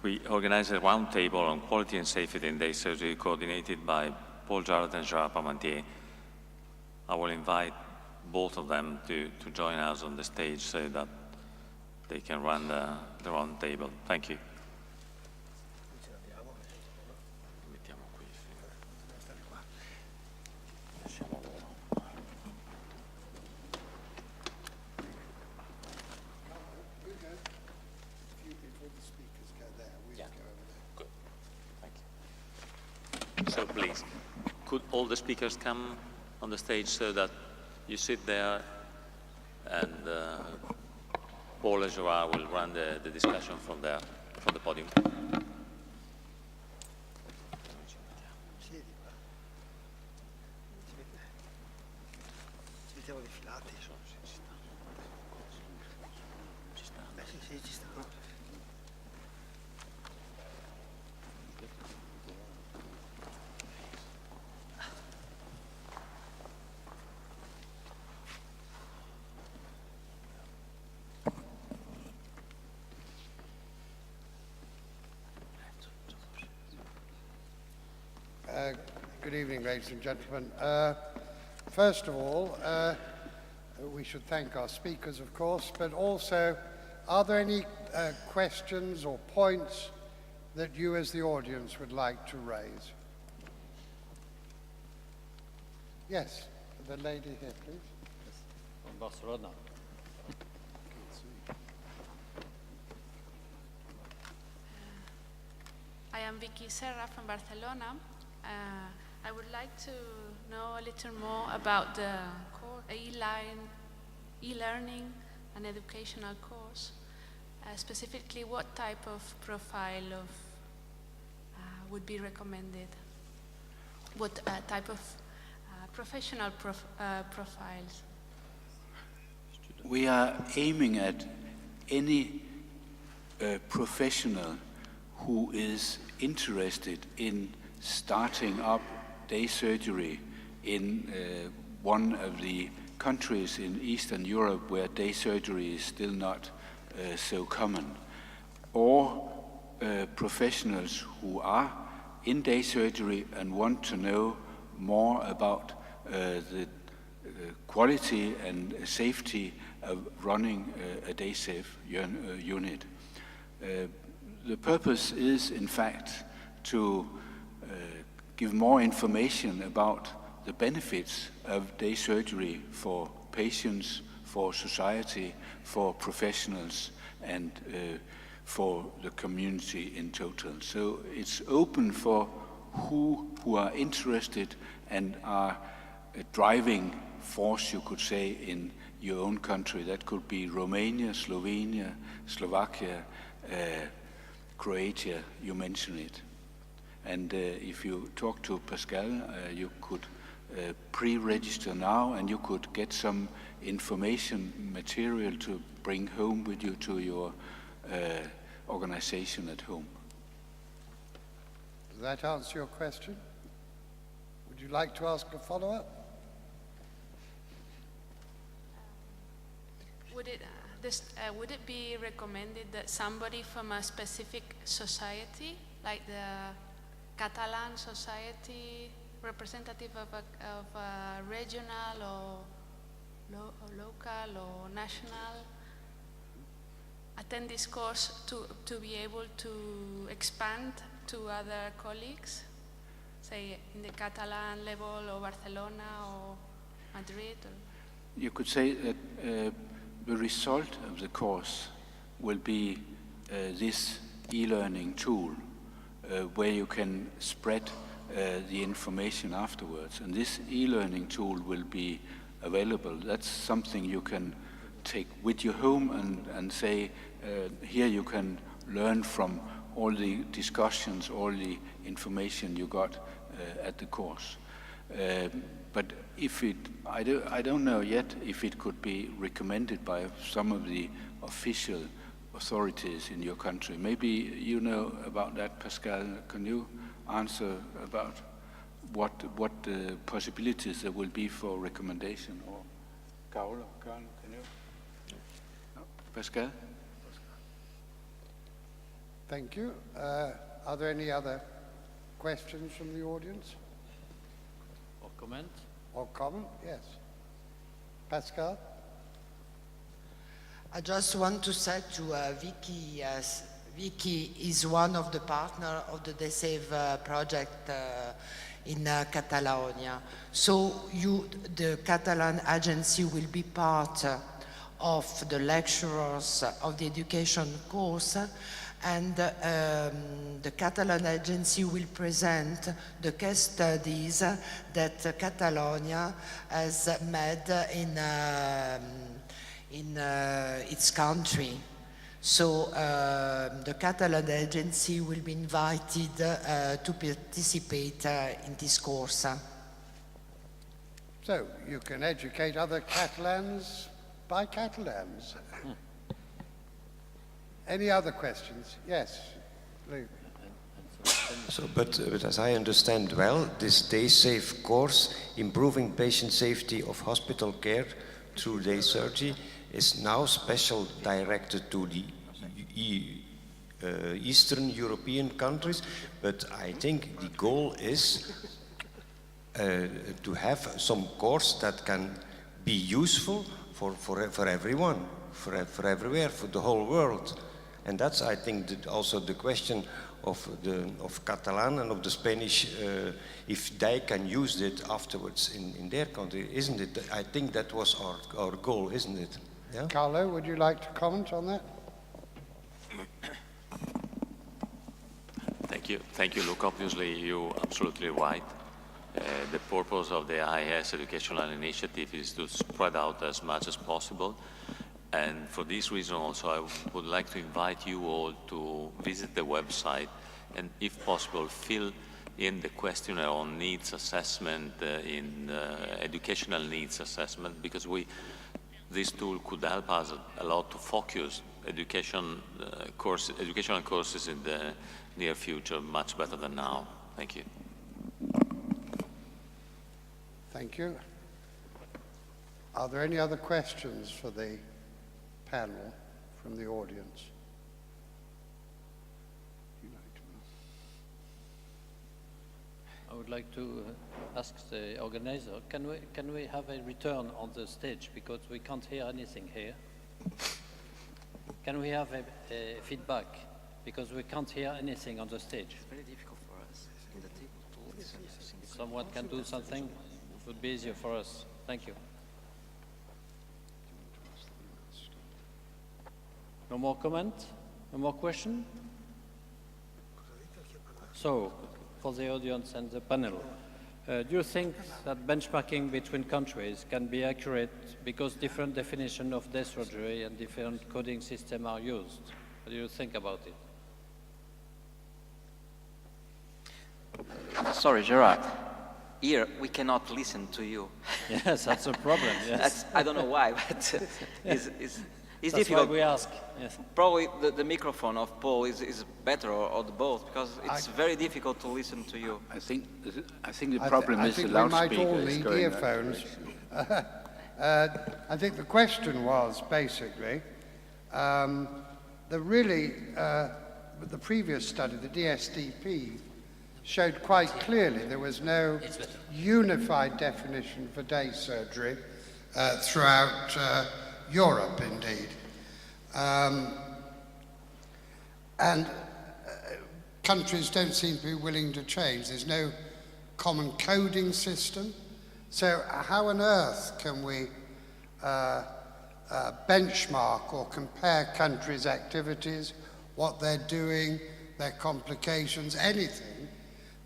We organized a roundtable on quality and safety in day surgery coordinated by Paul Jarrett and Gerard Parmentier. I will invite both of them to join us on the stage so that they can run the roundtable. Thank you. So please, could all the speakers come on the stage so that you sit there and Paul and Gerard will run the discussion from there, from the podium. Good evening, ladies and gentlemen. First of all, we should thank our speakers, of course, but also, are there any questions or points that you as the audience would like to raise? Yes, the lady here, please. From Barcelona. I am Vicky Serra from Barcelona. I would like to know a little more about the e-learning and educational course. Specifically, what type of profile would be recommended? What type of professional profiles? We are aiming at any professional who is interested in starting up day surgery in one of the countries in Eastern Europe where day surgery is still not so common, or professionals who are in day surgery and want to know more about the quality and safety of running a day safe unit. The purpose is, in fact, to give more information about the benefits of day surgery for patients, for society, for professionals, and for the community in total. So it's open for who are interested and are a driving force, you could say, in your own country. That could be Romania, Slovenia, Slovakia, Croatia, you mentioned it. And if you talk to Pascal, you could pre-register now, and you could get some information material to bring home with you to your organization at home. Does that answer your question? Would you like to ask a follow-up? Would it be recommended that somebody from a specific society, like the Catalan society, representative of a regional or local or national, attend this course to be able to expand to other colleagues, say in the Catalan level or Barcelona or Madrid? Or? You could say that the result of the course will be this e-learning tool where you can spread the information afterwards. And this e-learning tool will be available. That's something you can take with you home and say, here you can learn from all the discussions, all the information you got at the course. But if I don't know yet if it could be recommended by some of the official authorities in your country. Maybe you know about that, Pascal. Can you answer about what possibilities there will be for recommendation? Or Carl, can you? No? Pascal? Thank you. Are there any other questions from the audience Or comment? or comment? Yes. Pascal? I just want to say to Vicky, Vicky is one of the partners of the DSAVE project in Catalonia. So the Catalan agency will be part of the lecturers of the education course, and the Catalan agency will present the case studies that Catalonia has made in its country. So the Catalan agency will be invited to participate in this course. So you can educate other Catalans by Catalans. Any other questions? Yes, Lou. So, but as I understand well, this DaySafe course, improving patient safety of hospital care through day surgery, is now special directed to the Eastern European countries, but I think the goal is to have some course that can be useful for everyone, for everywhere, for the whole world. And that's, I think, also the question of Catalan and of the Spanish, if they can use it afterwards in their country, isn't it? I think that was our goal, isn't it? Yeah? Carlo, would you like to comment on that? Thank you, Luke. Obviously, you're absolutely right. The purpose of the IIS Educational Initiative is to spread out as much as possible. And for this reason also, I would like to invite you all to visit the website and, if possible, fill in the questionnaire on needs assessment, educational needs assessment, because this tool could help us a lot to focus educational courses in the near future much better than now. Thank you. Thank you. Are there any other questions for the panel from the audience? I would like to ask the organizer, can we have a return on the stage, because we can't hear anything here? Can we have a feedback, because we can't hear anything on the stage? It's very difficult for us in the table to listen. If someone can do something, it would be easier for us. Thank you. No more comment? No more question? So, for the audience and the panel, do you think that benchmarking between countries can be accurate because different definitions of day surgery and different coding systems are used? What do you think about it? Sorry, Gerard. Here, we cannot listen to you. Yes, that's a problem. Yes. I don't know why, but it's That's difficult. why we ask. Yes. Probably the microphone of Paul is better, or the both, because it's very difficult to listen to you. I think the problem is the I think we might loudspeaker all is need going earphones. I think the question was basically, the previous study, the DSDP, showed quite clearly there was no unified definition for day surgery throughout Europe, indeed. And countries don't seem to be willing to change. There's no common coding system. So how on earth can we benchmark or compare countries' activities, what they're doing, their complications, anything,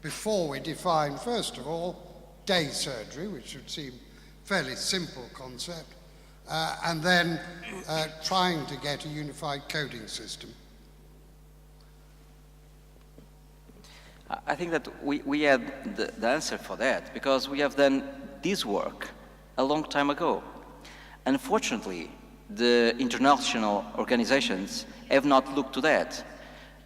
before we define, first of all, day surgery, which should seem a fairly simple concept, and then trying to get a unified coding system? I think that we had the answer for that, because we have done this work a long time ago. Unfortunately, the international organizations have not looked to that.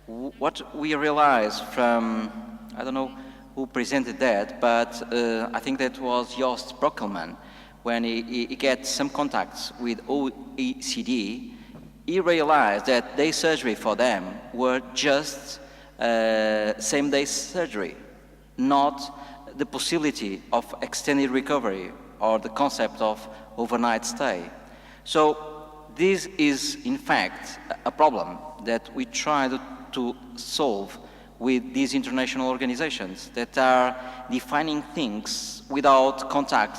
What we realized from, I don't know who presented that, but I think that was Joost Brokkelman, when he get some contacts with OECD, he realized that day surgery for them were just same-day surgery, not the possibility of extended recovery or the concept of overnight stay. So this is, in fact, a problem that we try to solve with these international organizations that are defining things without contact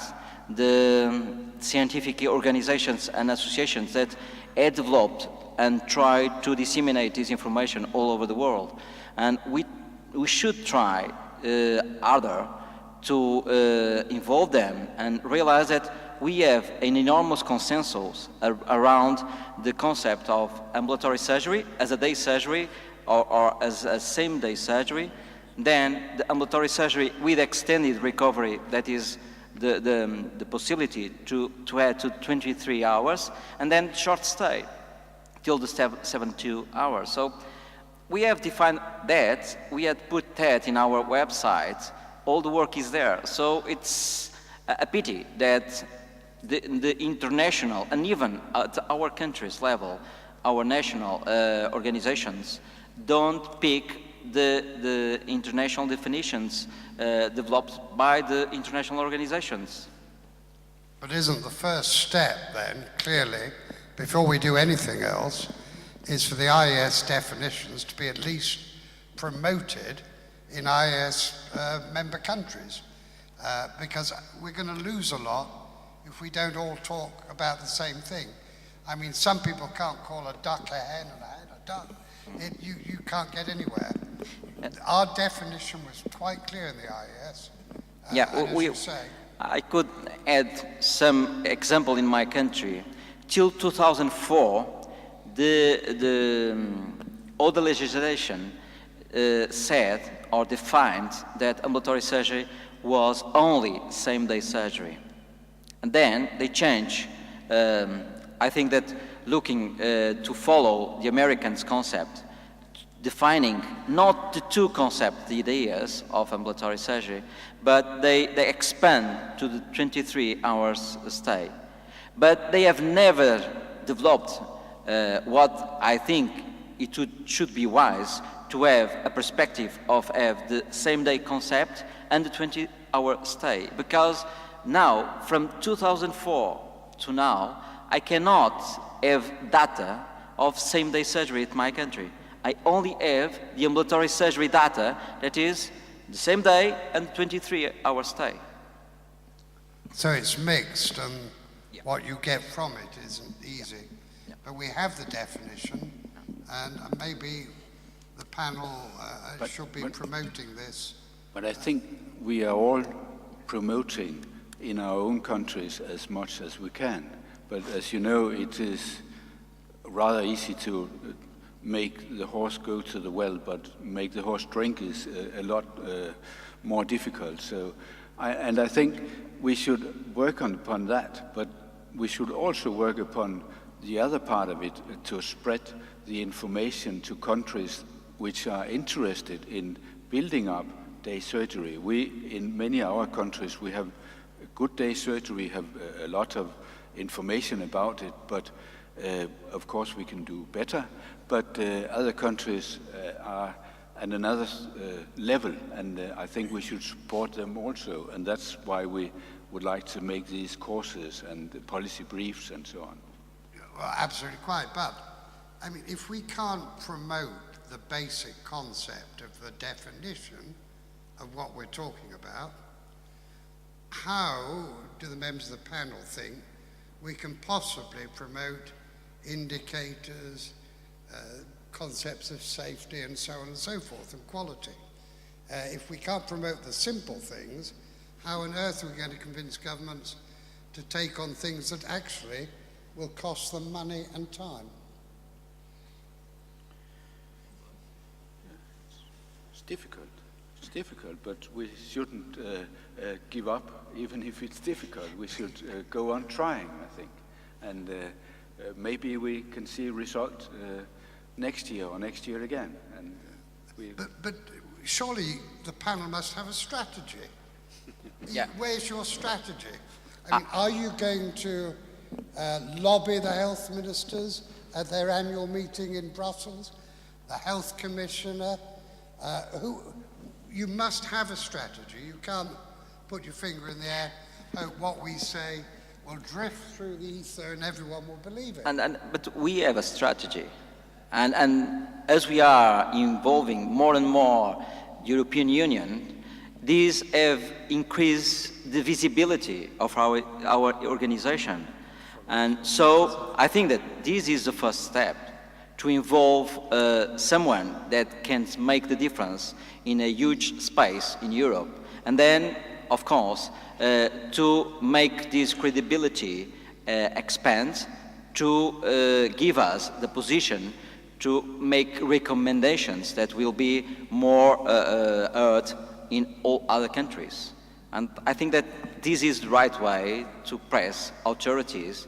the scientific organizations and associations that have developed and tried to disseminate this information all over the world. And we should try harder to involve them and realize that we have an enormous consensus around the concept of ambulatory surgery as a day surgery or as a same-day surgery, then the ambulatory surgery with extended recovery, that is the possibility to add to 23 hours, and then short stay till the 72 hours. So we have defined that, we had put that in our website, all the work is there. So it's a pity that the international, and even at our country's level, our national organizations don't pick the international definitions developed by the international organizations. But isn't the first step then, clearly, before we do anything else, is for the IAS definitions to be at least promoted in IAS member countries? Because we're going to lose a lot if we don't all talk about the same thing. I mean, some people can't call a duck a hen and a hen a duck. You can't get anywhere. Our definition was quite clear in the IAS. I could add some example in my country. Till 2004, all the legislation said or defined that ambulatory surgery was only same-day surgery. And then they changed. I think that looking to follow the Americans' concept, defining not the two concepts, the ideas of ambulatory surgery, but they expand to the 23 hours stay. But they have never developed what I think should be wise to have a perspective of have the same-day concept and the 20-hour stay. Because now, from 2004 to now, I cannot have data of same-day surgery in my country. I only have the ambulatory surgery data, that is the same day and 23-hour stay. So it's mixed, and what you get from it isn't easy. Yeah. But we have the definition, and maybe the panel should be promoting this. But I think we are all promoting in our own countries as much as we can. But as you know, it is rather easy to make the horse go to the well, but make the horse drink is a lot more difficult. So, I think we should work upon that, but we should also work upon the other part of it, to spread the information to countries which are interested in building up day surgery. In many of our countries, we have good day surgery, have a lot of information about it, but of course we can do better. But other countries are at another level, and I think we should support them also. And that's why we would like to make these courses and the policy briefs and so on. Well, absolutely quite. But, I mean, if we can't promote the basic concept of the definition of what we're talking about, how do the members of the panel think we can possibly promote indicators, concepts of safety and so on and so forth, and quality? If we can't promote the simple things, how on earth are we going to convince governments to take on things that actually will cost them money and time? It's difficult. It's difficult, but we shouldn't give up, even if it's difficult. We should go on trying, I think. And maybe we can see a result next year or next year again. And But surely the panel must have a strategy. Yeah. Where's your strategy? I mean, are you going to lobby the health ministers? at their annual meeting in Brussels, the Health Commissioner. You must have a strategy. You can't put your finger in the air, hope what we say will drift through the ether and everyone will believe it. But we have a strategy. And as we are involving more and more European Union, these have increased the visibility of our organization. And so I think that this is the first step to involve someone that can make the difference in a huge space in Europe. And then, of course, to make this credibility expand, to give us the position to make recommendations that will be more heard in all other countries. And I think that this is the right way to press authorities,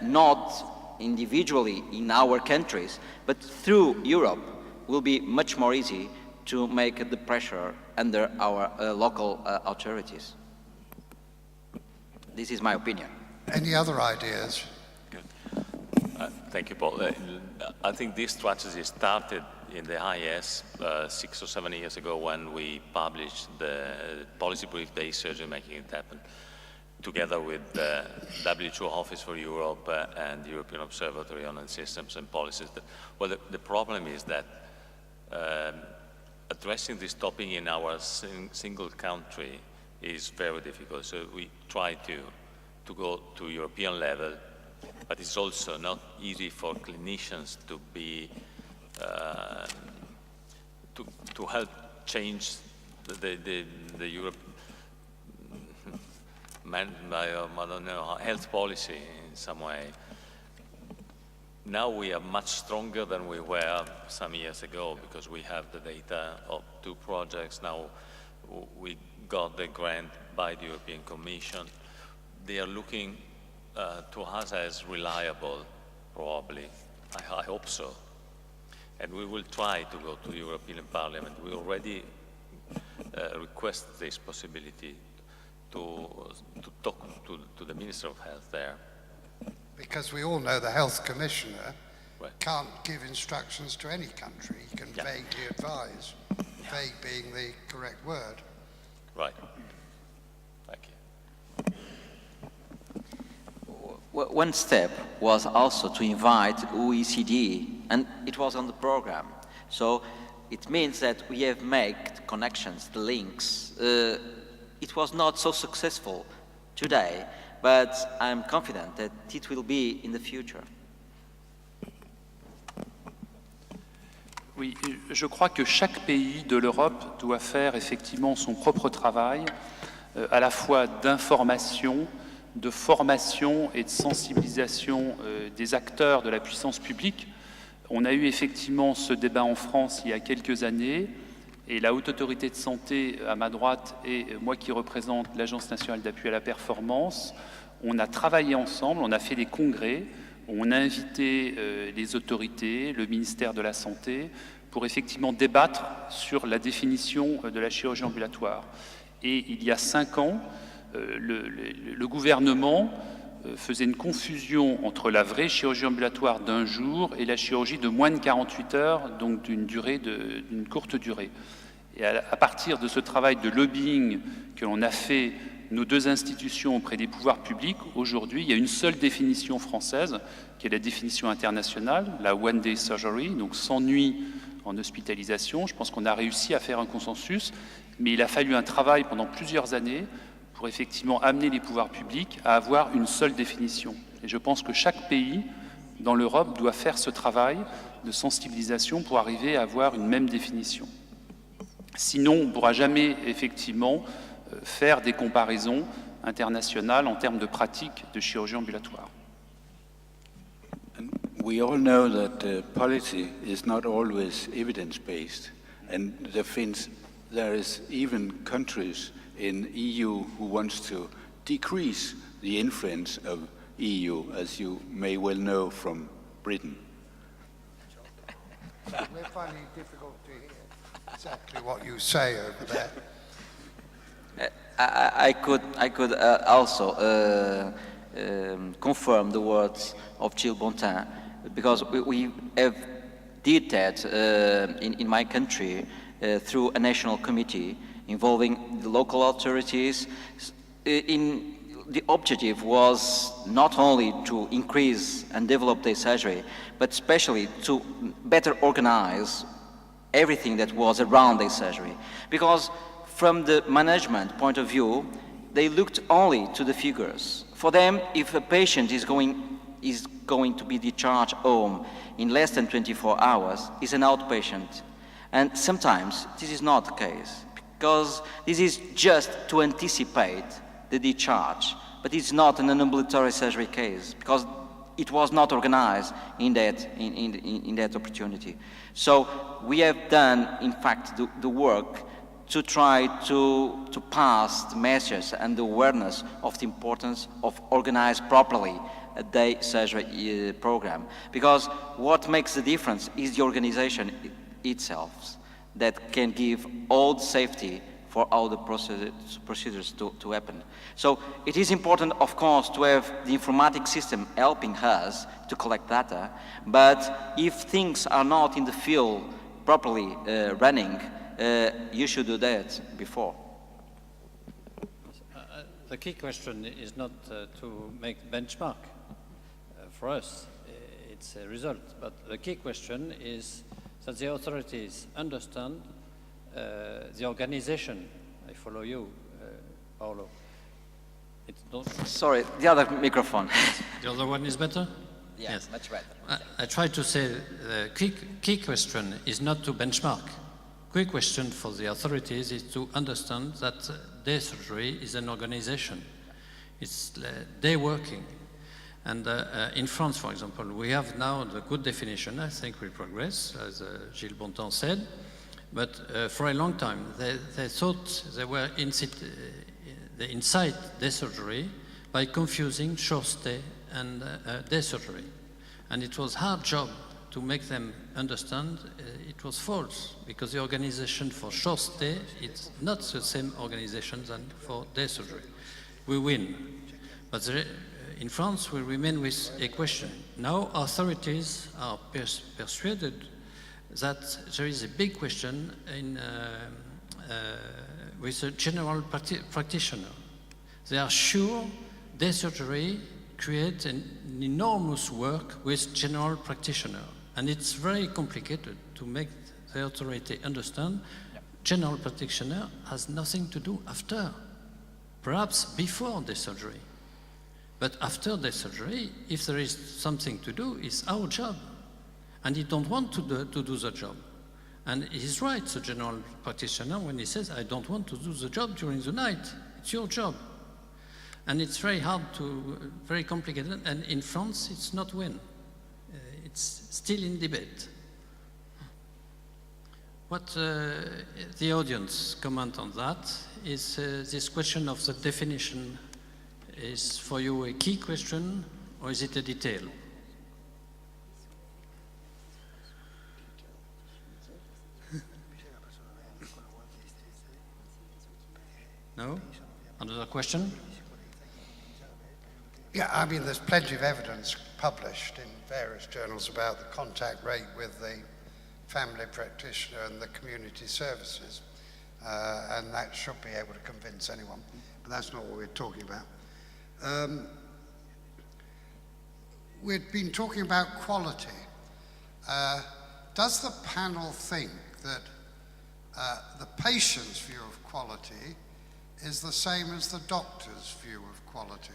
not individually in our countries, but through Europe will be much more easy to make the pressure under our local authorities. This is my opinion. Any other ideas? Thank you, Paul. I think this strategy started in the IS 6 or 7 years ago when we published the policy brief, Day Surgery Making It Happen, together with the WHO Office for Europe and the European Observatory on Systems and Policies. Well, the problem is that addressing this topic in our single country is very difficult. So we try to go to European level, but it's also not easy for clinicians to be to help change the Europe I don't know, health policy in some way. Now we are much stronger than we were some years ago because we have the data of 2 projects. Now we got the grant by the European Commission. They are looking to us as reliable, probably. I hope so. And we will try to go to the European Parliament. We already request this possibility to talk to the Minister of Health there. Because we all know the Health Commissioner can't give instructions to any country. He can vaguely advise, vague being the correct word. Right. Thank you. One step was also to invite OECD, and it was on the program. So it means that we have made connections, the links. It was not so successful today, but I'm confident that it will be in the future. Oui, je crois que chaque pays de l'Europe doit faire effectivement son propre travail, à la fois d'information, de formation et de sensibilisation des acteurs de la puissance publique. On a eu effectivement ce débat en France il y a quelques années, et la Haute Autorité de Santé à ma droite et moi qui représente l'Agence nationale d'appui à la performance, on a travaillé ensemble, on a fait des congrès, on a invité les autorités, le ministère de la Santé, pour effectivement débattre sur la définition de la chirurgie ambulatoire. Et il y a 5 ans, le gouvernement faisait une confusion entre la vraie chirurgie ambulatoire d'1 jour et la chirurgie de moins de 48 heures, donc d'une courte durée. Et à partir de ce travail de lobbying que l'on a fait, nos 2 institutions auprès des pouvoirs publics, aujourd'hui, il y a une seule définition française, qui est la définition internationale, la One Day Surgery, donc 100 nuits en hospitalisation. Je pense qu'on a réussi à faire un consensus, mais il a fallu un travail pendant plusieurs années pour effectivement amener les pouvoirs publics à avoir une seule définition. Et je pense que chaque pays dans l'Europe doit faire ce travail de sensibilisation pour arriver à avoir une même définition. Sinon, on ne pourra jamais effectivement faire des comparaisons internationales en termes de pratiques de chirurgie ambulatoire. We all know that policy is not always evidence-based, and there is even countries in EU who wants to decrease the influence of EU, as you may well know from Britain. We're finding it difficult to hear exactly what you say over there. I could also confirm the words of Gilles Bontin. because we have did that in my country through a national committee involving the local authorities. The objective was not only to increase and develop day surgery, but especially to better organize everything that was around day surgery. Because from the management point of view, they looked only to the figures. For them, if a patient is going to be discharged home in less than 24 hours, is an outpatient. And sometimes this is not the case, because this is just to anticipate the discharge, but it's not an ambulatory surgery case, because it was not organized in that opportunity. So we have done, in fact, the work to try to pass the message and the awareness of the importance of organized properly a day surgery program. Because what makes the difference is the organization itself that can give all the safety for all the procedures to happen. So it is important, of course, to have the informatic system helping us to collect data, but if things are not in the field properly running, you should do that before. The key question is not to make benchmark. For us, it's a result, but the key question is that the authorities understand the organization. I follow you, Paolo. Sorry, the other microphone. The other one is better? Yeah, yes, much better. I try to say the key question is not to benchmark. Key question for the authorities is to understand that day surgery is an organization. It's day working. And in France, for example, we have now the good definition. I think we progress, as Gilles Bontemps said. But for a long time, they thought they were inside day surgery by confusing short stay and day surgery. And it was a hard job to make them understand it was false, because the organization for short stay is not the same organization than for day surgery. We win. But in France, we remain with a question. Now authorities are persuaded that there is a big question with a general practitioner. They are sure day surgery creates an enormous work with general practitioner. And it's very complicated to make the authority understand general practitioner has nothing to do after, perhaps before the surgery. But after the surgery, if there is something to do, it's our job. And he don't want to do the job. And he's right, the general practitioner, when he says, I don't want to do the job during the night. It's your job. And it's very hard very complicated. And in France, it's not win. It's still in debate. What the audience comment on that is this question of the definition is for you a key question, or is it a detail? No? Another question? Yeah, I mean, there's plenty of evidence published in various journals about the contact rate with the family practitioner and the community services, and that should be able to convince anyone, but that's not what we're talking about. We've been talking about quality. Does the panel think that the patient's view of quality is the same as the doctor's view of quality?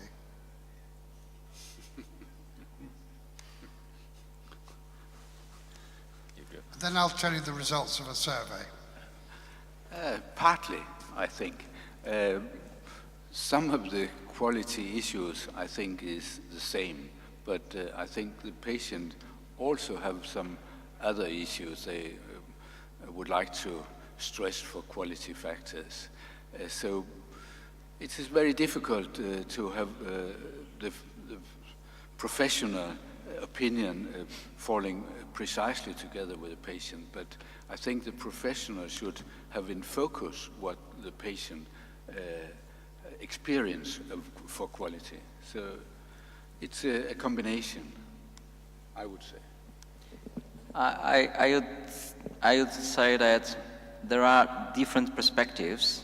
Then I'll tell you the results of a survey. Partly, I think. Some of the quality issues, I think, is the same, but I think the patient also have some other issues they would like to stress for quality factors. So it is very difficult to have the professional opinion falling precisely together with the patient, but I think the professional should have in focus what the patient experience for quality. So it's a combination. I would say. I would say that there are different perspectives.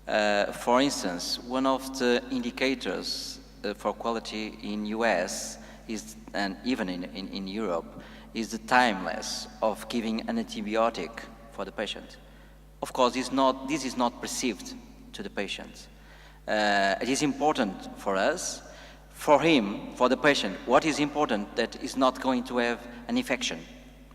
For instance, one of the indicators for quality in US is, and even in Europe, is the timeless of giving an antibiotic for the patient. Of course, this is not perceived to the patient. It is important for us, for him, for the patient. What is important that is not going to have an infection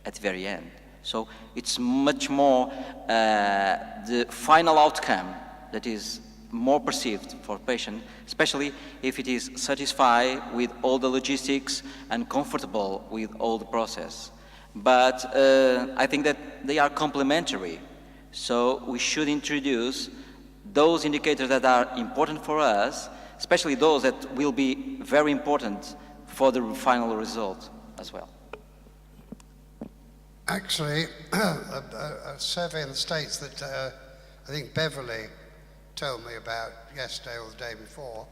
at the very end. So it's much more the final outcome that is more perceived for patient, especially if it is satisfied with all the logistics and comfortable with all the process. But I think that they are complementary. So we should introduce those indicators that are important for us, especially those that will be very important for the final result as well. Actually, a survey in the States that I think Beverly told me about yesterday or the day before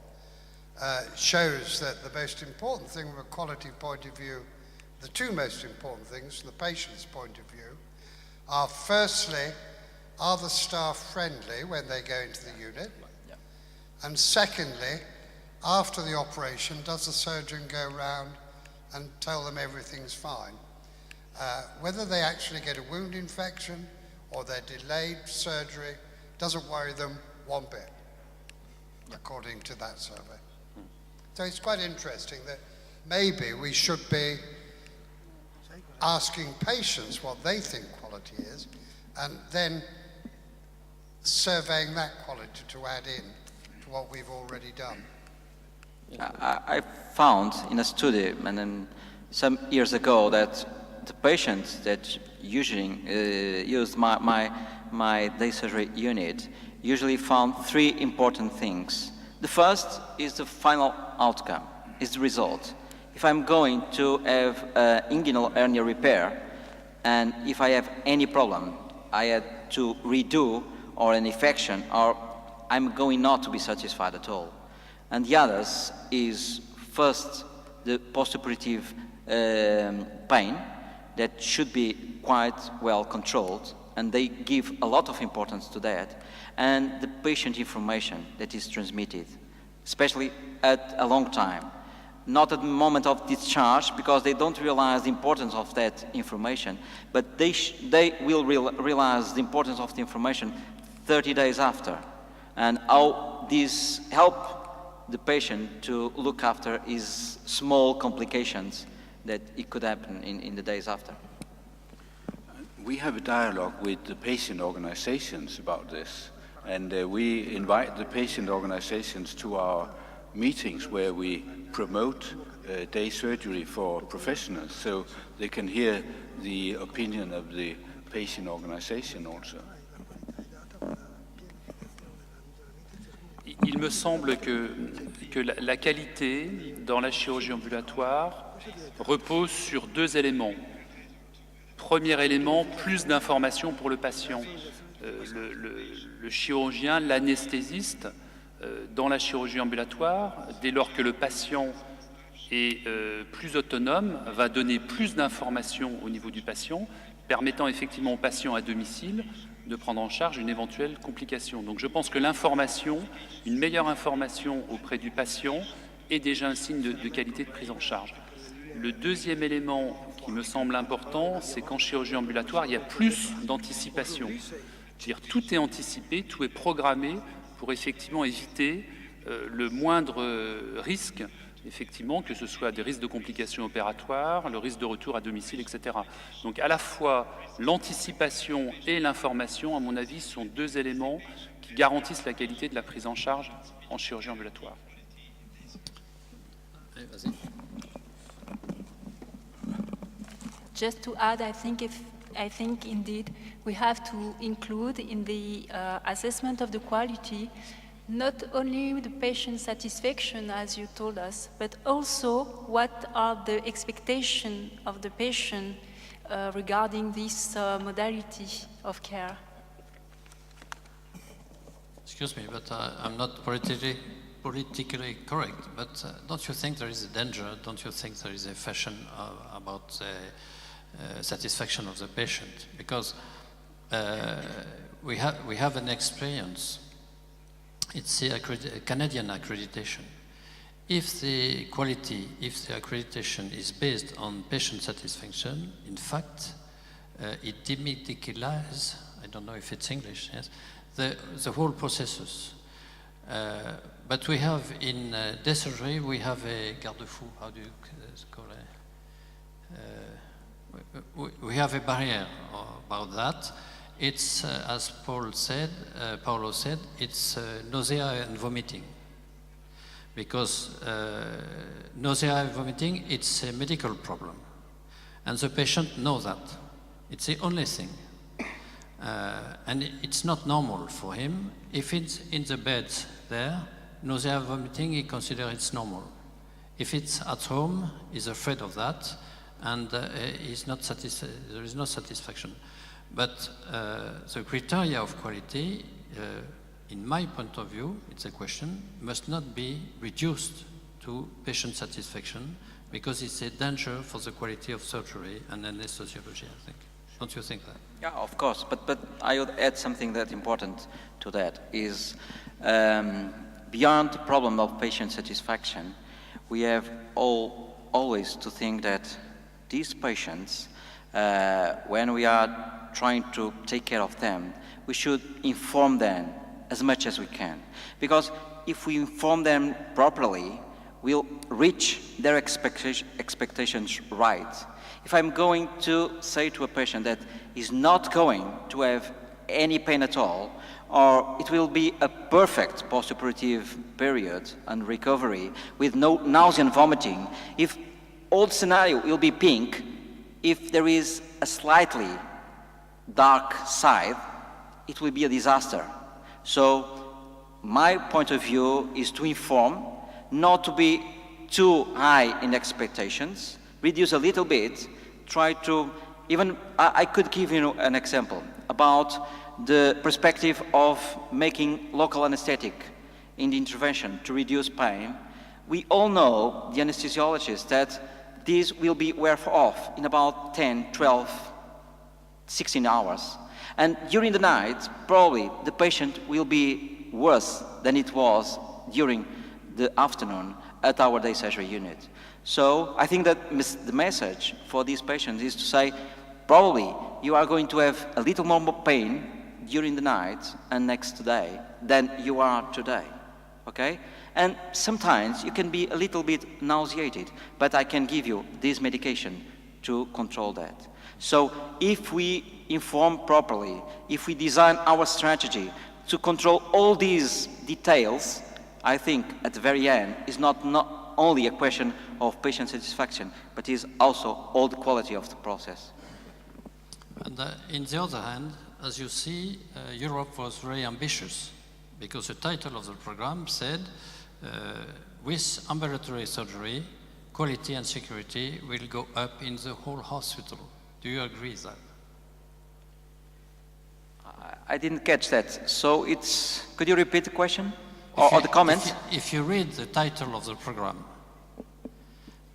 shows that the most important thing from a quality point of view, the two most important things from the patient's point of view, are firstly, are the staff friendly when they go into the unit? Yeah. And secondly, after the operation, does the surgeon go around and tell them everything's fine? Whether they actually get a wound infection or they're delayed surgery doesn't worry them one bit, according to that survey. So it's quite interesting that maybe we should be asking patients what they think quality is and then surveying that quality to add in to what we've already done. I found in a study some years ago that the patients that usually used my day surgery unit usually found three important things. The first is the final outcome, is the result. If I'm going to have inguinal hernia repair, and if I have any problem, I had to redo or an infection, or I'm going not to be satisfied at all. And the others is first the postoperative pain that should be quite well controlled, and they give a lot of importance to that, and the patient information that is transmitted, especially at a long time. Not at the moment of discharge, because they don't realize the importance of that information, but they will realize the importance of the information 30 days after, and how this help the patient to look after his small complications that it could happen in the days after. We have a dialogue with the patient organizations about this, and we invite the patient organizations to our meetings where we promote day surgery for professionals, so they can hear the opinion of the patient organization also. Il me semble que la qualité dans la chirurgie ambulatoire repose sur deux éléments. Premier élément, plus d'informations pour le patient. Le chirurgien, l'anesthésiste, dans la chirurgie ambulatoire, dès lors que le patient est plus autonome, va donner plus d'informations au niveau du patient, permettant effectivement au patient à domicile de prendre en charge une éventuelle complication. Donc je pense que l'information, une meilleure information auprès du patient est déjà un signe de qualité de prise en charge. Le deuxième élément qui me semble important, c'est qu'en chirurgie ambulatoire, il y a plus d'anticipation. C'est-à-dire tout est anticipé, tout est programmé pour effectivement éviter le moindre risque, effectivement, que ce soit des risques de complications opératoires, le risque de retour à domicile, etc. Donc à la fois l'anticipation et l'information, à mon avis, sont deux éléments qui garantissent la qualité de la prise en charge en chirurgie ambulatoire. Just to add, I think indeed we have to include in the assessment of the quality not only the patient satisfaction, as you told us, but also what are the expectations of the patient regarding this modality of care. Excuse me, but I'm not politically politically correct, but don't you think there is a danger? Don't you think there is a fashion about satisfaction of the patient? Because we have an experience. It's a Canadian accreditation. If the accreditation is based on patient satisfaction, in fact, it demedicalizes, I don't know if it's English, yes, the whole processus. But we have in surgery, we have a garde-fou, how do you call it? We have a barrier about that. It's, as Paulo said, it's nausea and vomiting. Because nausea and vomiting, it's a medical problem. And the patient knows that. It's the only thing. And it's not normal for him. If it's in the bed there, nausea and vomiting, he considers it's normal. If it's at home, he's afraid of that, and he's not there is no satisfaction. But the criteria of quality, in my point of view, it's a question, must not be reduced to patient satisfaction, because it's a danger for the quality of surgery and anesthesiology, I think. Don't you think that? Yeah, of course, but I would add something that's important to that, is beyond the problem of patient satisfaction, we have always to think that these patients, when we are trying to take care of them, we should inform them as much as we can. Because if we inform them properly, we'll reach their expectations right. If I'm going to say to a patient that he's not going to have any pain at all, or it will be a perfect postoperative period and recovery with no nausea and vomiting, if all the scenario will be pink, if there is a slightly dark side, it will be a disaster. So my point of view is to inform, not to be too high in expectations, reduce a little bit, try to, even, I could give you an example about the perspective of making local anesthetic in the intervention to reduce pain. We all know, the anesthesiologists, that this will be wear off in about 10, 12, 16 hours. And during the night, probably the patient will be worse than it was during the afternoon at our day surgery unit. So I think that the message for these patients is to say, probably you are going to have a little more pain during the night and next day than you are today, okay? And sometimes you can be a little bit nauseated, but I can give you this medication to control that. So if we inform properly, if we design our strategy to control all these details, I think at the very end is not only a question of patient satisfaction, but is also all the quality of the process. And in the other hand, as you see, Europe was very ambitious, because the title of the program said, with ambulatory surgery, quality and security will go up in the whole hospital. Do you agree with that? I didn't catch that. So it's, could you repeat the question or the comment? If you read the title of the program,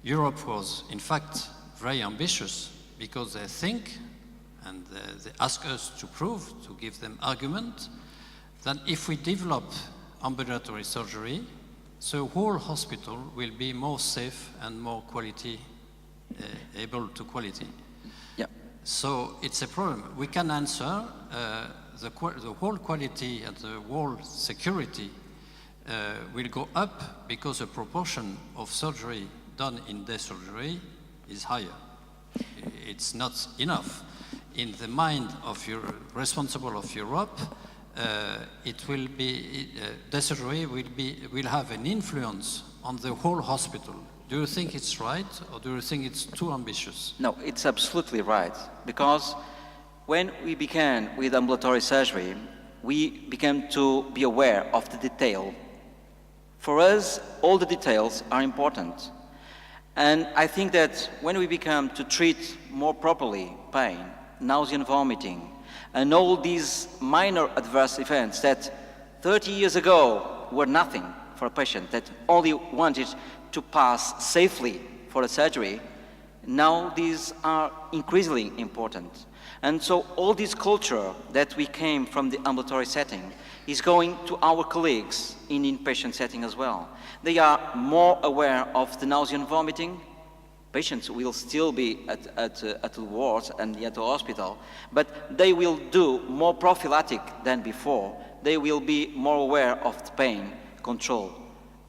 Europe was in fact very ambitious, because they think, and they ask us to prove, to give them argument, that if we develop ambulatory surgery, the whole hospital will be more safe and more quality, able to quality. Yeah. So it's a problem. We can answer the whole quality and the whole security will go up because the proportion of surgery done in day surgery is higher. It's not enough. In the mind of your responsible of Europe, it will be day surgery will have an influence on the whole hospital. Do you think it's right, or do you think it's too ambitious? No, it's absolutely right, because when we began with ambulatory surgery, we began to be aware of the detail. For us, all the details are important. And I think that when we become to treat more properly pain, nausea and vomiting, and all these minor adverse events that 30 years ago were nothing, for a patient that only wanted to pass safely for a surgery, now these are increasingly important. And so all this culture that we came from the ambulatory setting is going to our colleagues in inpatient setting as well. They are more aware of the nausea and vomiting. Patients will still be at the wards and at the hospital, but they will do more prophylactic than before. They will be more aware of the pain control.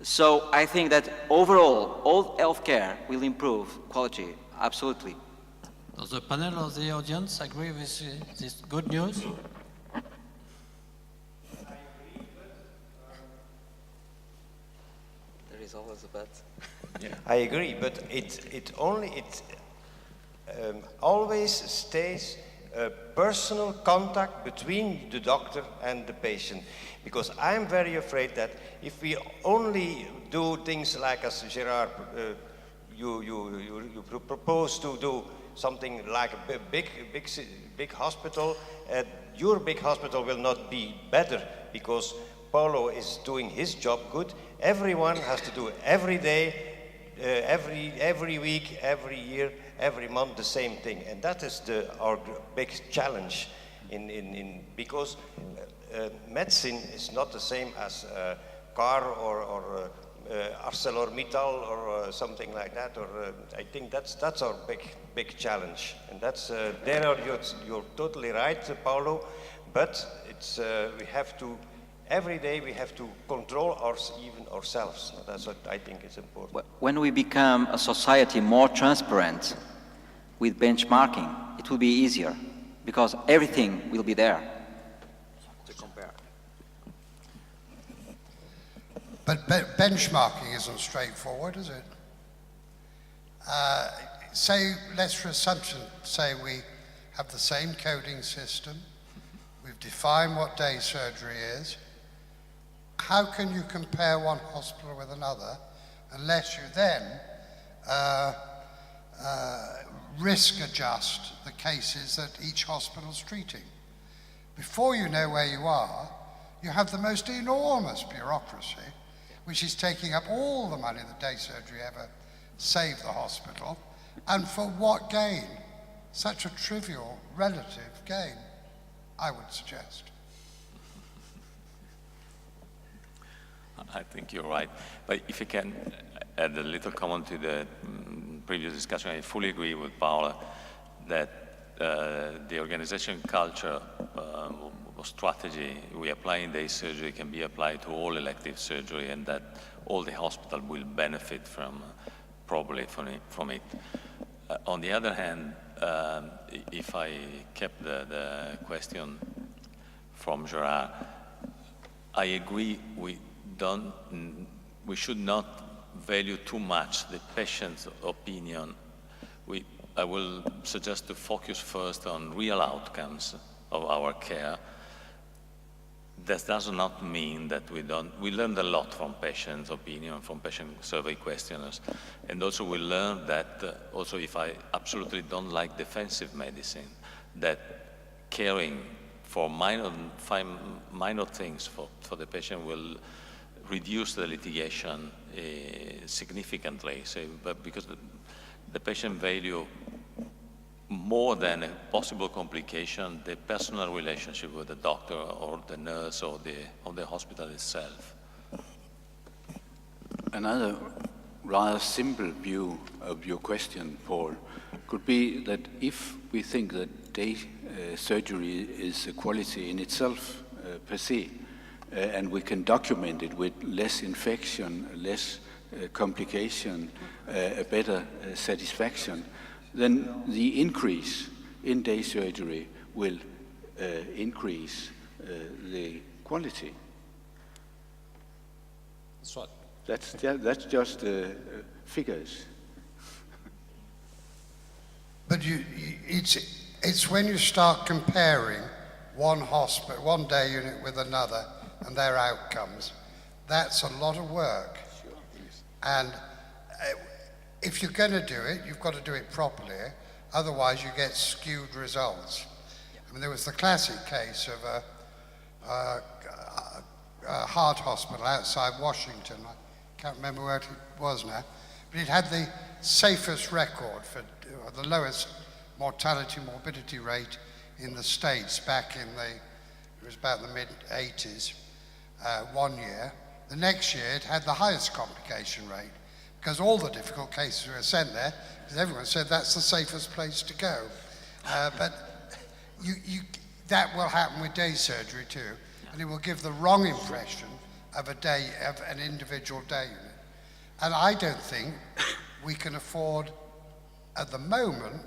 So I think that overall, all healthcare will improve quality, absolutely. Does the panel of the audience agree with this good news? There is always a but. I agree, but it always stays a personal contact between the doctor and the patient. Because I'm very afraid that if we only do things like, as Gerard, you propose to do something like a big hospital, your big hospital will not be better because Paulo is doing his job good. Everyone has to do every day, every week, every year, every month the same thing, and that is our big challenge. Because medicine is not the same as a car or ArcelorMittal or something like that. Or I think that's our big challenge, and that's you're totally right, Paulo. But it's we have to. Every day we have to control even ourselves. That's what I think is important. When we become a society more transparent with benchmarking, it will be easier because everything will be there to compare. But benchmarking isn't straightforward, is it? Let's for assumption say we have the same coding system, we've defined what day surgery is. How can you compare one hospital with another unless you then risk adjust the cases that each hospital's treating? Before you know where you are, you have the most enormous bureaucracy, which is taking up all the money that day surgery ever saved the hospital, and for what gain? Such a trivial relative gain, I would suggest. I think you're right. But if I can add a little comment to the previous discussion, I fully agree with Paola that the organization culture or strategy we apply in day surgery can be applied to all elective surgery, and that all the hospital will benefit probably from it. On the other hand, if I kept the question from Gerard, I agree we should not value too much the patient's opinion. I will suggest to focus first on real outcomes of our care. That does not mean that we learned a lot from patients' opinion, from patient survey questionnaires. And also we learned that, also if I absolutely don't like defensive medicine, that caring for minor things for the patient will reduce the litigation significantly. But because the patient value more than a possible complication, the personal relationship with the doctor or the nurse or the hospital itself. Another rather simple view of your question, Paul, could be that if we think that day surgery is a quality in itself per se, and we can document it with less infection, less complication, a better satisfaction, then the increase in day surgery will increase the quality. That's right. That's just figures. But it's when you start comparing one hospital, one day unit with another, and their outcomes, that's a lot of work. And if you're going to do it, you've got to do it properly, otherwise you get skewed results. I mean, there was the classic case of heart hospital outside Washington. I can't remember where it was now. But it had the safest record for the lowest mortality morbidity rate in the States back in it was about the mid-80s, 1 year. The next year it had the highest complication rate because all the difficult cases were sent there because everyone said that's the safest place to go. But that will happen with day surgery too, and it will give the wrong impression of an individual day unit. And I don't think we can afford at the moment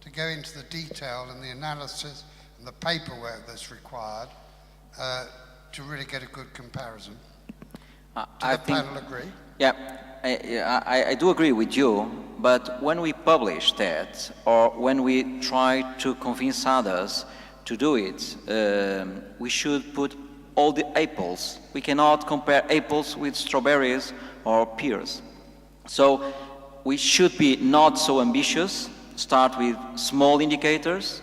to go into the detail and the analysis and the paperwork that's required to really get a good comparison. I think, panel agree? Yeah, I do agree with you, but when we publish that, or when we try to convince others to do it, we should put all the apples. We cannot compare apples with strawberries or pears. So we should be not so ambitious, start with small indicators,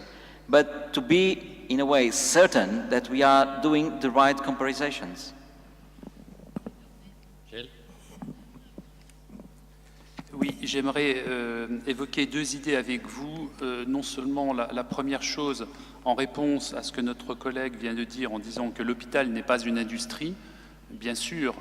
but to be, in a way, certain that we are doing the right comparisons. Oui, j'aimerais évoquer deux idées avec vous. Non seulement la première chose, en réponse à ce que notre collègue vient de dire en disant que l'hôpital n'est pas une industrie. Bien sûr,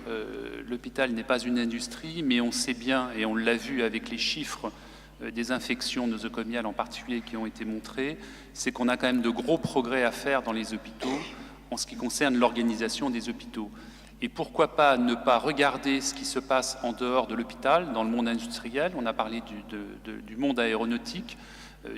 l'hôpital n'est pas une industrie, mais on sait bien, et on l'a vu avec les chiffres des infections nosocomiales en particulier qui ont été montrés, c'est qu'on a quand même de gros progrès à faire dans les hôpitaux en ce qui concerne l'organisation des hôpitaux. Et pourquoi pas ne pas regarder ce qui se passe en dehors de l'hôpital, dans le monde industriel. On a parlé du monde aéronautique,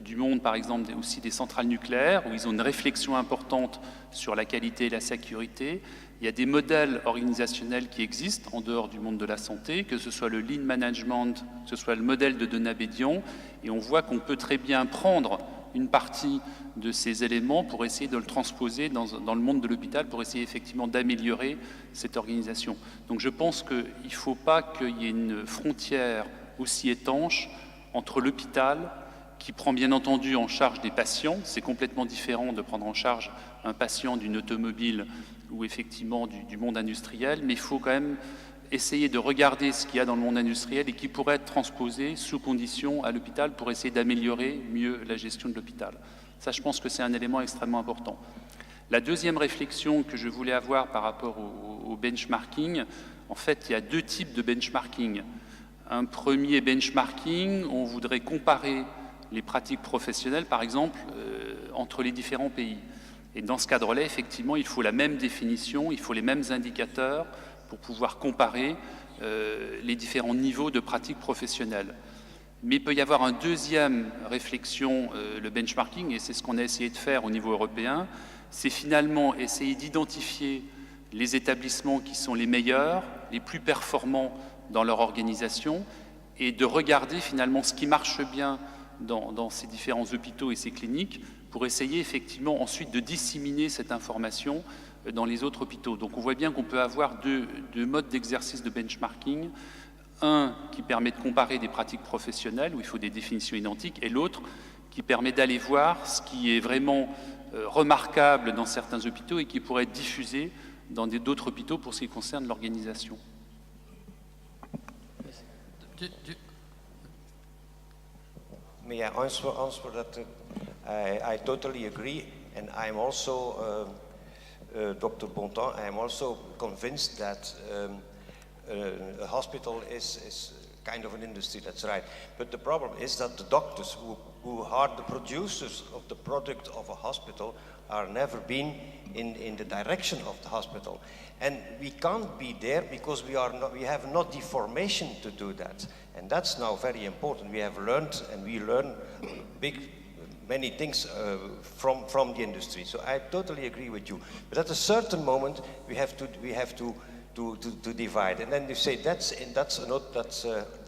du monde par exemple aussi des centrales nucléaires, où ils ont une réflexion importante sur la qualité et la sécurité. Il y a des modèles organisationnels qui existent en dehors du monde de la santé, que ce soit le lean management, que ce soit le modèle de Donabédian, et on voit qu'on peut très bien prendre une partie de ces éléments pour essayer de le transposer dans le monde de l'hôpital, pour essayer effectivement d'améliorer cette organisation. Donc je pense qu'il ne faut pas qu'il y ait une frontière aussi étanche entre l'hôpital, qui prend bien entendu en charge des patients, c'est complètement différent de prendre en charge un patient d'une automobile ou effectivement du monde industriel, mais il faut quand même essayer de regarder ce qu'il y a dans le monde industriel et qui pourrait être transposé sous condition à l'hôpital pour essayer d'améliorer mieux la gestion de l'hôpital. Ça, je pense que c'est un élément extrêmement important. La deuxième réflexion que je voulais avoir par rapport au benchmarking, en fait, il y a deux types de benchmarking. Un premier benchmarking, on voudrait comparer les pratiques professionnelles, par exemple, entre les différents pays. Et dans ce cadre-là, effectivement, il faut la même définition, il faut les mêmes indicateurs pour pouvoir comparer les différents niveaux de pratiques professionnelles. Mais il peut y avoir une deuxième réflexion, le benchmarking, et c'est ce qu'on a essayé de faire au niveau européen, c'est finalement essayer d'identifier les établissements qui sont les meilleurs, les plus performants dans leur organisation, et de regarder finalement ce qui marche bien dans ces différents hôpitaux et ces cliniques pour essayer effectivement ensuite de disséminer cette information dans les autres hôpitaux. Donc on voit bien qu'on peut avoir deux modes d'exercice de benchmarking, un qui permet de comparer des pratiques professionnelles où il faut des définitions identiques et l'autre qui permet d'aller voir ce qui est vraiment remarquable dans certains hôpitaux et qui pourrait être diffusé dans d'autres hôpitaux pour ce qui concerne l'organisation. May I answer that? I totally agree, and I'm also, Dr. Bontemps, I am also convinced that a hospital is kind of an industry, that's right. But the problem is that the doctors who are the producers of the product of a hospital are never been in the direction of the hospital. And we can't be there because we have not the formation to do that. And that's now very important. We have learned, and we learn many things from the industry. So I totally agree with you. But at a certain moment, we have to divide. And then you say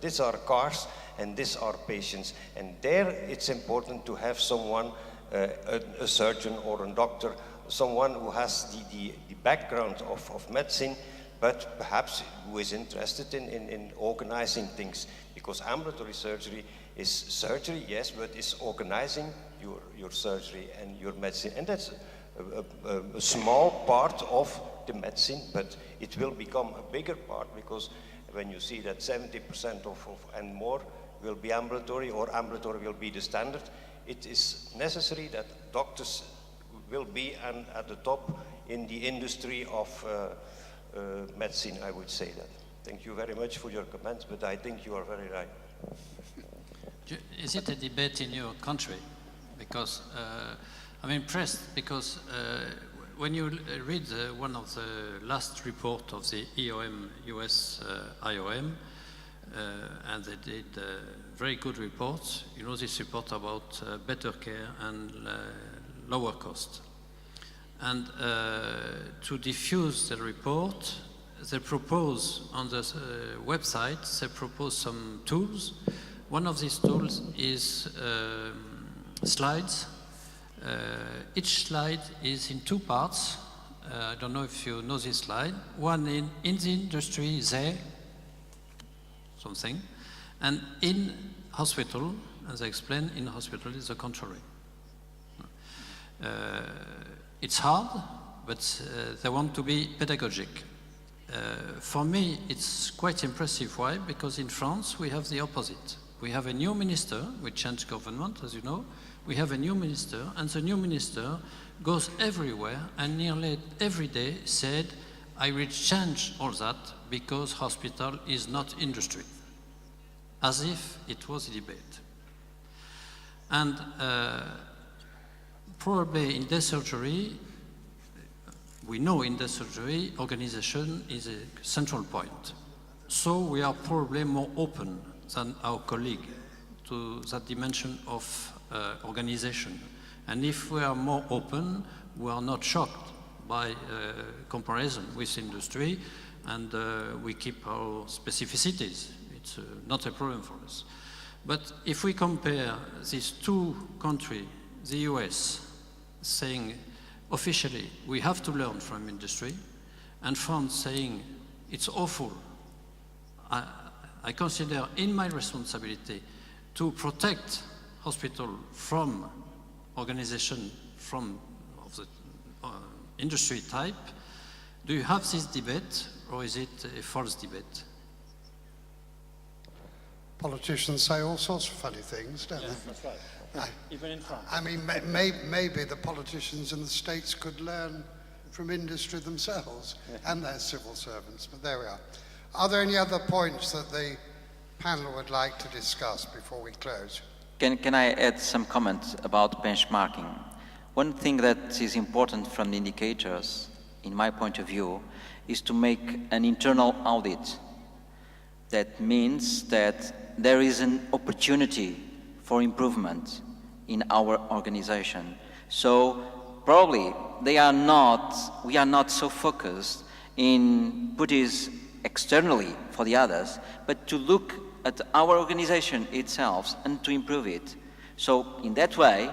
these are cars and these are patients. And there it's important to have someone, a surgeon or a doctor, someone who has the background of medicine, but perhaps who is interested in organizing things. Because ambulatory surgery is surgery, yes, but it's organizing your surgery and your medicine. And that's a small part of the medicine, but it will become a bigger part, because when you see that 70% and more will be ambulatory, or ambulatory will be the standard, it is necessary that doctors will be at the top in the industry of medicine, I would say that. Thank you very much for your comments, but I think you are very right. Is it a debate in your country? Because I'm impressed, because when you read one of the last report of the IOM, US IOM, and they did very good reports, you know, this report about better care and lower cost. And to diffuse the report, they propose on the website, they propose some tools. One of these tools is slides. Each slide is in two parts. I don't know if you know this slide. One in the industry, there, something, and in hospital, as I explained, in hospital is the contrary. It's hard, but they want to be pedagogic. For me, it's quite impressive. Why? Because in France, we have the opposite. We have a new minister, we changed government, as you know. We have a new minister, and the new minister goes everywhere and nearly every day said, I will change all that because hospital is not industry. As if it was a debate. And probably in day surgery, we know in day surgery, organization is a central point. So we are probably more open than our colleague to that dimension of organization. And if we are more open, we are not shocked by comparison with industry, and we keep our specificities. It's not a problem for us. But if we compare these two countries, the US saying officially we have to learn from industry, and France saying it's awful, I consider in my responsibility to protect hospital from organization from of the industry type. Do you have this debate, or is it a false debate? Politicians say all sorts of funny things, don't they? That's right. Even in France. I mean, maybe the politicians in the States could learn from industry themselves and their civil servants, but there we are. Are there any other points that the panel would like to discuss before we close? Can I add some comments about benchmarking? One thing that is important from the indicators, in my point of view, is to make an internal audit. That means that there is an opportunity for improvement in our organization. So probably we are not so focused in put this externally for the others, but to look at our organization itself and to improve it. So in that way,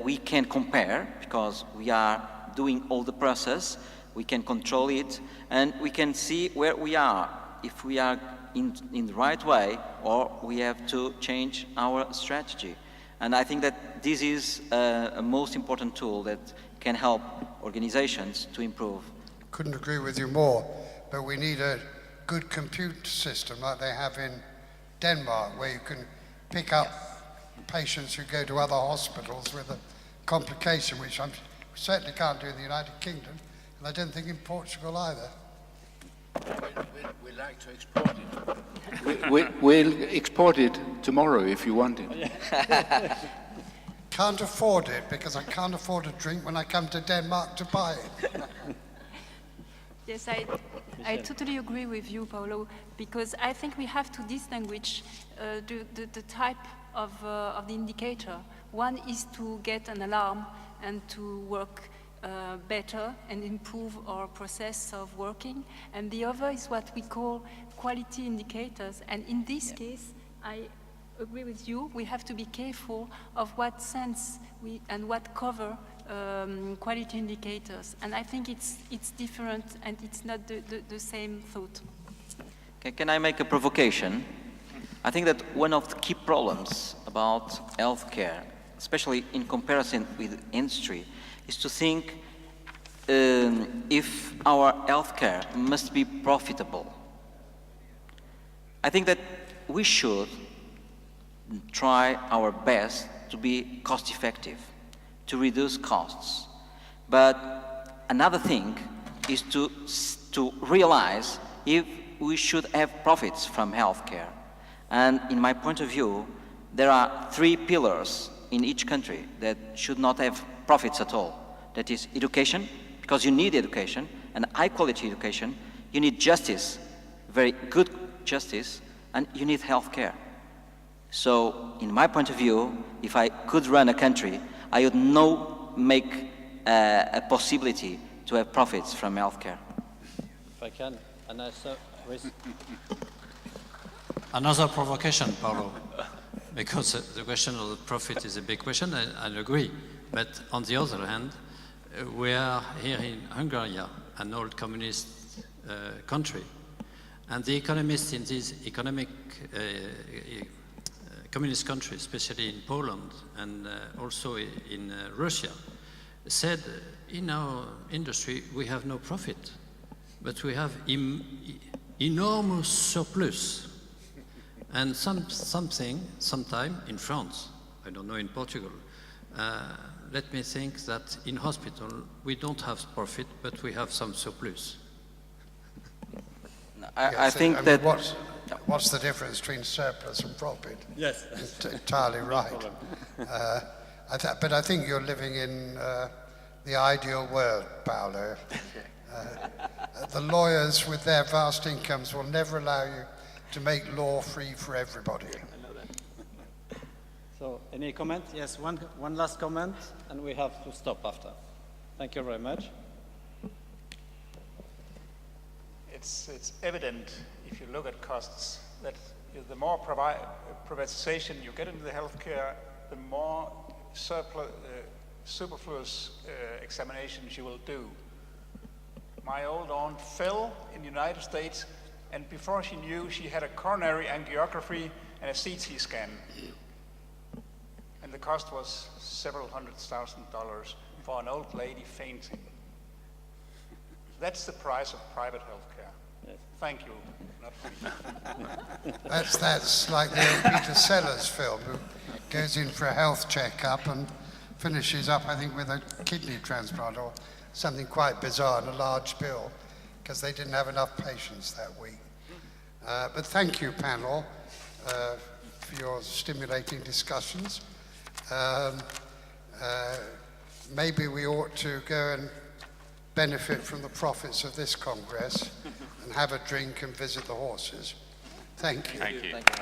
we can compare, because we are doing all the process, we can control it, and we can see where we are, if we are in the right way, or we have to change our strategy. And I think that this is a most important tool that can help organizations to improve. Couldn't agree with you more, but we need a good compute system like they have in Denmark, where you can pick up patients who go to other hospitals with a complication, which we certainly can't do in the United Kingdom, and I don't think in Portugal either. We'd like to export it. We'll export it tomorrow if you want it. Can't afford it, because I can't afford a drink when I come to Denmark to buy it. Yes, I totally agree with you, Paolo, because I think we have to distinguish the type of the indicator. One is to get an alarm and to work better and improve our process of working, and the other is what we call quality indicators. And in this case, I agree with you, we have to be careful of what sense and what cover quality indicators, and I think it's different and it's not the same thought. Can I make a provocation? I think that one of the key problems about healthcare, especially in comparison with industry, is to think if our healthcare must be profitable. I think that we should try our best to be cost effective, to reduce costs. But another thing is to realize if we should have profits from healthcare. And in my point of view, there are 3 pillars in each country that should not have profits at all. That is education, because you need education, and high quality education. You need justice, very good justice, and you need healthcare. So, in my point of view, if I could run a country, I would not make a possibility to have profits from healthcare. If I can, another provocation, Paulo, because the question of the profit is a big question, I agree. But on the other hand, we are here in Hungary, an old communist country, and the economists in these communist countries, especially in Poland and also in Russia, said in our industry we have no profit, but we have enormous surplus. And sometime in France, I don't know in Portugal, let me think that in hospital we don't have profit, but we have some surplus. I think that... What's the difference between surplus and profit? Yes. Entirely right. But I think you're living in the ideal world, Paulo. The lawyers with their vast incomes will never allow you to make law free for everybody. So, any comment? Yes, one last comment, and we have to stop after. Thank you very much. It's evident, if you look at costs, that the more privatization you get into the healthcare, the more superfluous examinations you will do. My old aunt fell in the United States, and before she knew, she had a coronary angiography and a CT scan. And the cost was several $100,000 for an old lady fainting. That's the price of private healthcare. Yes. Thank you. Not free. That's like the old Peter Sellers film, who goes in for a health checkup and finishes up, I think, with a kidney transplant or something quite bizarre and a large bill, because they didn't have enough patients that week. But thank you, panel, for your stimulating discussions. Maybe we ought to go and benefit from the profits of this Congress and have a drink and visit the horses. Thank you. Thank you. Thank you.